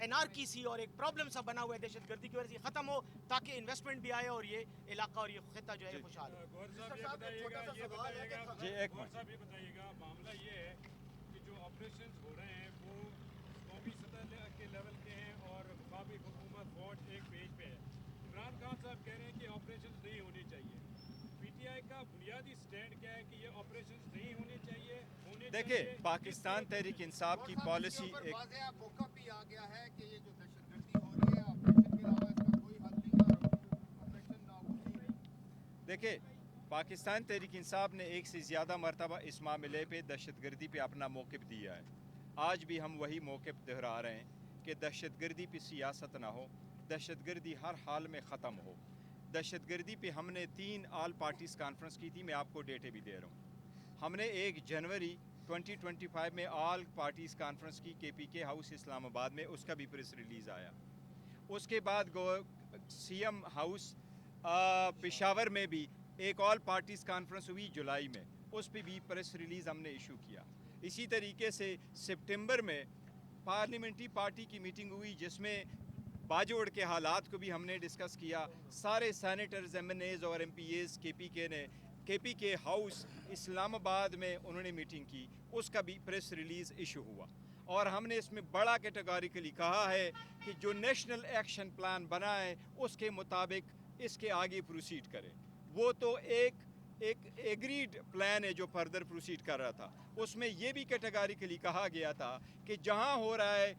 Anarchy सी और एक problem सा बना हुआ है दहशत गर्दी की वजह से ख़त्म हो, ताकि इन्वेस्टमेंट भी आए और ये इलाका और ये खिता जो है खुशहाल हो। गौर साहब ये बताइएगा जी एक गौर साहब ये बताइएगा, मामला ये है कि जो ऑपरेशंस हो रहे हैं वो कौमी सतह के लेवल के हैं और मुकामी हुकूमत फौज एक पेज पे है। इमरान खान साहब कह रहे हैं कि ऑपरेशंस नहीं होनी चाहिए। पीटीआई का बुनियादी स्टैंड क्या है कि ये ऑपरेशंस नहीं होने चाहिए? देखिए, पाकिस्तान तहरीक इंसाफ की पॉलिसी एक मौका भी आ गया है कि ये जो दहशतगर्दी हो रही है ऑपरेशन के अलावा इसका कोई हल नहीं है और ऑपरेशन नामुमकिन है। देखिए, पाकिस्तान तहरीक इंसाफ ने एक से ज़्यादा मरतबा इस मामले पे दहशतगर्दी पे अपना मौक़िफ़ दिया है। आज भी हम वही मौक़िफ़ दोहरा रहे हैं कि दहशतगर्दी पे सियासत ना हो, दहशतगर्दी हर हाल में ख़त्म हो। दहशतगर्दी पे हमने 3 ऑल पार्टीज़ कॉन्फ्रेंस की थी, मैं आपको डेटे भी दे रहा हूँ। हमने 1 जनवरी 2025 में ऑल पार्टीज़ कॉन्फ्रेंस की KPK हाउस इस्लामाबाद में, उसका भी प्रेस रिलीज़ आया। उसके बाद CM हाउस पेशावर में भी एक ऑल पार्टीज़ कॉन्फ्रेंस हुई जुलाई में, उस पर भी प्रेस रिलीज़ हमने इशू किया। इसी तरीके से सितंबर में पार्लियामेंट्री पार्टी की मीटिंग हुई जिसमें बाजोड़ के हालात को भी हमने डिस्कस किया। सारे सैनेटर्स, MNAs और MPAs KPK हाउस इस्लामाबाद में उन्होंने मीटिंग की, उसका भी प्रेस रिलीज़ इशू हुआ। और हमने इसमें बड़ा कैटेगोरिकली कहा है कि जो नेशनल एक्शन प्लान बना है उसके मुताबिक इसके आगे प्रोसीड करें। वो तो एक एग्रीड प्लान है जो फर्दर प्रोसीड कर रहा था, उसमें ये भी कैटेगोरिकली कहा गया था कि जहां हो रहा है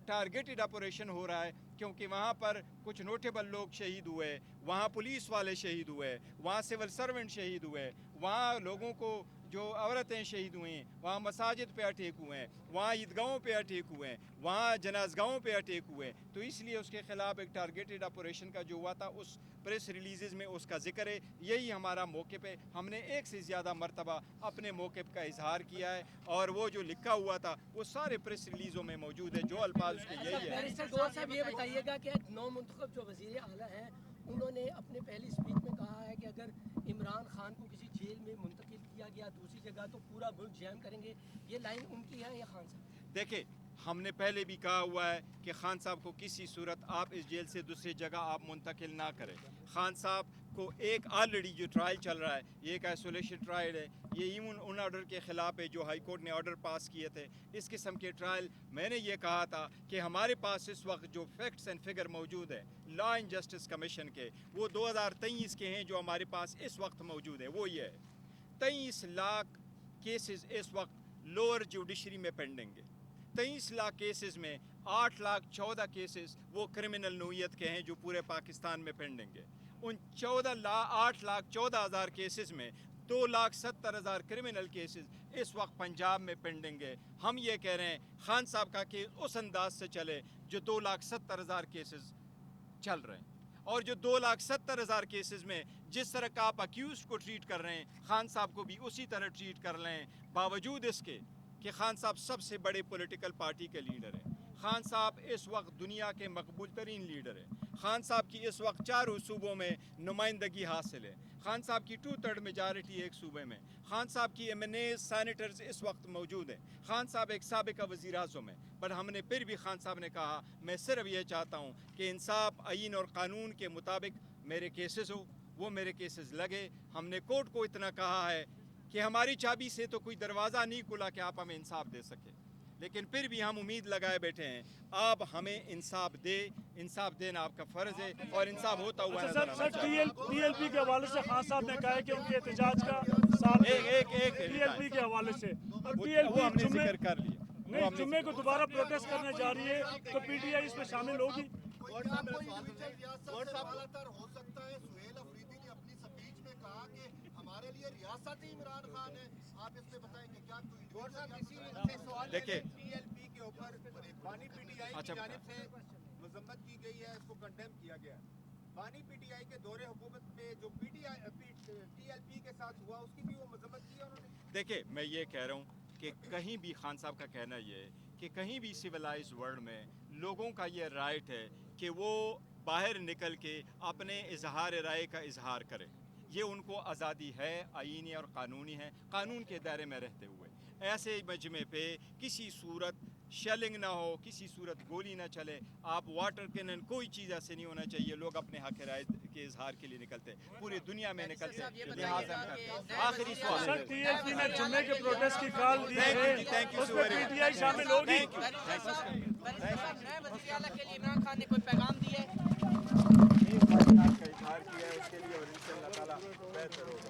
टारगेटेड ऑपरेशन हो रहा है, क्योंकि वहाँ पर कुछ नोटेबल लोग शहीद हुए, वहाँ पुलिस वाले शहीद हुए, वहाँ सिविल सर्वेंट शहीद हुए, वहाँ लोगों को जो औरतें शहीद हुई, वहाँ मसाजिद पे अटैक हुए हैं, वहाँ ईदगाहों पे अटैक हुए हैं, वहाँ जनाज़गाहों पे अटैक हुए, तो इसलिए उसके ख़िलाफ़ एक टारगेटेड ऑपरेशन का जो हुआ था उस प्रेस रिलीज़ में उसका जिक्र है। यही हमारा मौक़िफ़ है। हमने एक से ज़्यादा मरतबा अपने मौक़िफ़ का इजहार किया है और वो जो लिखा हुआ था वो सारे प्रेस रिलीज़ों में मौजूद है, जो अल्फाज उसके यही है। बैरिस्टर गौर साहब ये बताइएगा कि नौमुंतखब जो वज़ीर आला हैं उन्होंने अपने पहली स्पीच में कहा है कि अगर इमरान खान को किसी जेल में मुंतकिल किया गया दूसरी जगह तो पूरा मुल्क जैम करेंगे, ये लाइन उनकी है या खान साहब? देखिए, हमने पहले भी कहा हुआ है कि खान साहब को किसी सूरत आप इस जेल से दूसरी जगह आप मुंतकिल ना करें। खान साहब को एक ऑलरेडी जो ट्रायल चल रहा है, ये एक आइसोलेशन ट्रायल है, ये इवन उन ऑर्डर के ख़िलाफ़ है जो हाई कोर्ट ने ऑर्डर पास किए थे। इस किस्म के ट्रायल मैंने ये कहा था कि हमारे पास इस वक्त जो फैक्ट्स एंड फिगर मौजूद है लॉ एंड जस्टिस कमीशन के, वो 2023 के हैं जो हमारे पास इस वक्त मौजूद है। वो ये है 23 लाख केसेस इस वक्त लोअर जुडिशरी में पेंडिंग है। 23 लाख केसेस में 8 लाख 14 केसेस वो क्रिमिनल नोयत के हैं जो पूरे पाकिस्तान में पेंडिंग है। उन 8 लाख 14 हज़ार केसेस में 2,70,000 क्रिमिनल केसेस इस वक्त पंजाब में पेंडिंग है। हम ये कह रहे हैं खान साहब का केस उस अंदाज से चले जो 2,70,000 केसेस चल रहे हैं, और जो 2,70,000 केसेस में जिस तरह का आप अक्यूज को ट्रीट कर रहे हैं खान साहब को भी उसी तरह ट्रीट कर लें, बावजूद इसके कि खान साहब सबसे बड़े पॉलिटिकल पार्टी के लीडर हैं। खान साहब इस वक्त दुनिया के मकबूल तरीन लीडर हैं। खान साहब की इस वक्त 4 सूबों में नुमाइंदगी हासिल है। खान साहब की 2/3 मेजॉरिटी एक सूबे में। खान साहब की MNAs सैनेटर्स इस वक्त मौजूद हैं। खान साहब एक साबिका वज़ीर आज़म है, पर हमने फिर भी खान साहब ने कहा मैं सिर्फ ये चाहता हूँ कि इंसाफ आईन और कानून के मुताबिक मेरे केसेस हो, वो मेरे केसेस लगे। हमने कोर्ट को इतना कहा है कि हमारी चाबी से तो कोई दरवाज़ा नहीं खुला कि आप हमें इंसाफ दे सके, लेकिन फिर भी हम उम्मीद लगाए बैठे हैं आप हमें इंसाफ दे। इंसाफ देना आपका फ़र्ज़ है और इंसाफ होता हुआ नजर आना चाहिए। TLP के हवाले से खान साहब ने कहा है कि उनके एहतजाज का साथ TLP के हवाले से, और वो हमने जिक्र कर लिया। नहीं, जुम्मे को दोबारा प्रोटेस्ट करने जा रही है तो PTI इसमें शामिल होगी। और साहब कोई रियासत हो सकता है। सुहेल अफरीदी ने अपनी स्पीच में कहा कि हमारे लिए रियासत ही इमरान खान है। आप इस पे बताएंगे क्या कोई और साहब इसी से सवाल देखिए TLP के ऊपर बानी PTI की जानिब से मजम्मत की गई है, इसको कंडेम किया गया। बानी PTI के दौरे हुकूमत पे जो TLP के साथ हुआ उसकी भी वो मजम्मत की है उन्होंने। देखिए, मैं ये कह रहा हूँ कि कहीं भी खान साहब का कहना ये है कि कहीं भी सिविलाइज वर्ल्ड में लोगों का ये राइट है कि वो बाहर निकल के अपने इजहार राय का इजहार करें। ये उनको आज़ादी है, आईनी और कानूनी है, कानून के दायरे में रहते हुए। ऐसे मजमे पे किसी सूरत शेलिंग ना हो, किसी सूरत गोली ना चले, आप वाटर कैनन, कोई चीज़ ऐसे नहीं होना चाहिए। लोग अपने हक राय के इजहार के लिए निकलते हैं, पूरी दुनिया में निकलते हैं। लिहाजा आखिरी सर सवाल, टीएलपी ने जुम्मे के प्रोटेस्ट की कॉल दी है, थैंक यू उसमें पीटीआई शामिल होगी। Thank you. नए वज़ीर आला के लिए इमरान खान ने कोई पैगाम दिया है? का इजहार किया है उसके लिए, और इंशाअल्लाह ताला बेहतर होगा।